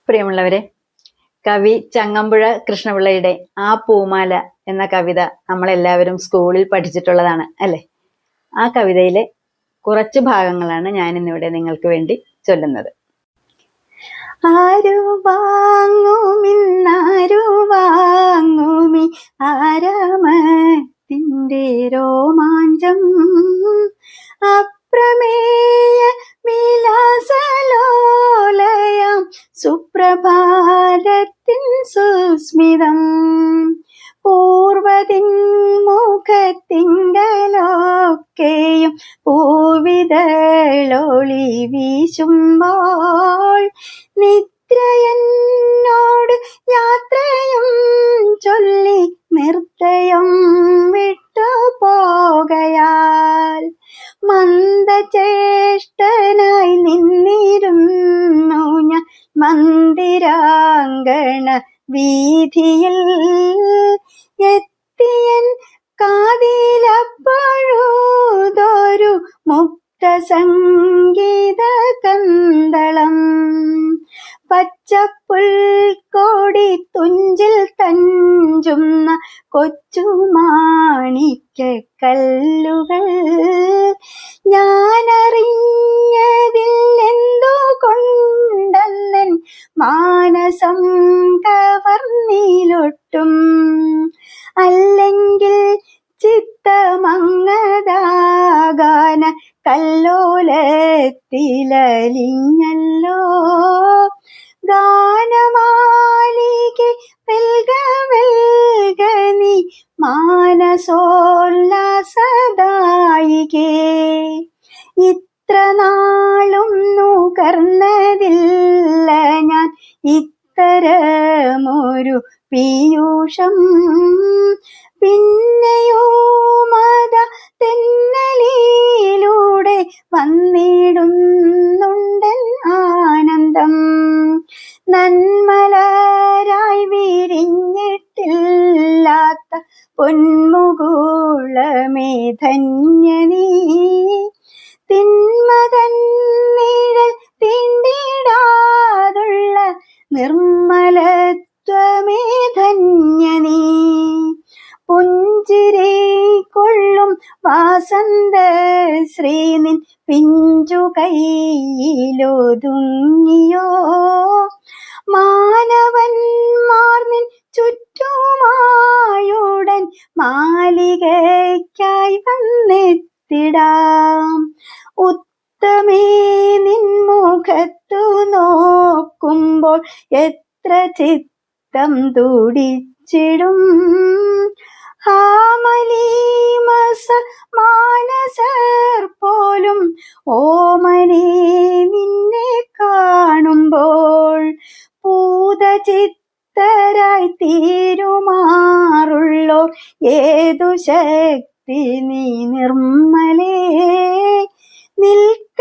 പ്രിയമുള്ളവരെ, കവി ചങ്ങമ്പുഴ കൃഷ്ണപിള്ളയുടെ ആ പൂമാല എന്ന കവിത നമ്മളെല്ലാവരും സ്കൂളിൽ പഠിച്ചിട്ടുള്ളതാണ് അല്ലേ? ആ കവിതയിലെ കുറച്ച് ഭാഗങ്ങളാണ് ഞാൻ ഇന്നിവിടെ നിങ്ങൾക്ക് വേണ്ടി ചൊല്ലുന്നത്. ആരു വാങ്ങുമിന്നാരു വാങ്ങുമി ആരാമത്തിൻ്റെ രോമാഞ്ചം, അപ്രമേയ വിലാസലോലയാം സുപ്രഭാതത്തിൻ സുസ്മിതം, പൂർവതിൻ മുഖത്തിങ്കലൊക്കെയും പൂവിതളൊളി വീശുമ്പോൾ, നിദ്രയെന്നോട് യാത്രയും ചൊല്ലി നിർത്തയം വിട്ടു പോകയാൽ, മന്ദചേഷ്ടനായി നിന്നിരുന്നു ഞാൻ മന്ദിരാങ്കണ വീഥിയിൽ, എത്തിയൻ കാതിലപ്പോഴൂതൊരു മുക്തസംഗീത കന്തളം, പച്ചപ്പുൽക്കോടി തുഞ്ചിൽ തഞ്ചുന്ന കൊച്ചുമാണിക്യക്കല്ലുകൾ, ഞാനറിഞ്ഞതില്ലെന്തുകൊണ്ടെന്നൻ മാനസം കവർന്നിലൊട്ടും, അല്ലെങ്കിൽ ചിത്തമങ്ങതാകാന കല്ലോലത്തിലലിഞ്ഞല്ലോ, ഗാനമാലികെ വെൽക വെൽക നീ മാനസോല്ലാസദായികേ, ഇത്ര നാളും നുകർന്നതില്ല ഞാൻ ഇത്തരമൊരു പീയൂഷം, പിന്നെയോ മത തെന്നലിലൂടെ വന്നിടുന്നുണ്ടൻ ആനന്ദം, നന്മലരായി വിരിഞ്ഞിട്ടില്ലാത്ത പൊന്മുകുളമേ ധന്യനീ, തിന്മതൻ നിഴൽ തീണ്ടിടാതുള്ള നിർമ്മലത്വമേ ധന്യനീ, പുഞ്ചിരി കൊള്ളും വാസന്ത ശ്രീനിൻ പിഞ്ചു കൈയിലൊതുങ്ങിയോ, മാനവന്മാർ നിൻ ചുറ്റുമായുടൻ മാലികയ്ക്കായി വന്നെത്തിടാം, ഉത്തമേ നിൻ മുഖത്തു നോക്കുമ്പോൾ എത്ര ചിത്തം തുടിച്ചിടും, ഹാമലീമസ മാനസർ പോലും ഓമനേ നിന്നെ കാണുമ്പോൾ, പൂതചിത്തരായി തീരുമാറുള്ളോർ ഏതു ശക്തി നീ നിർമ്മലേ, നിൽക്ക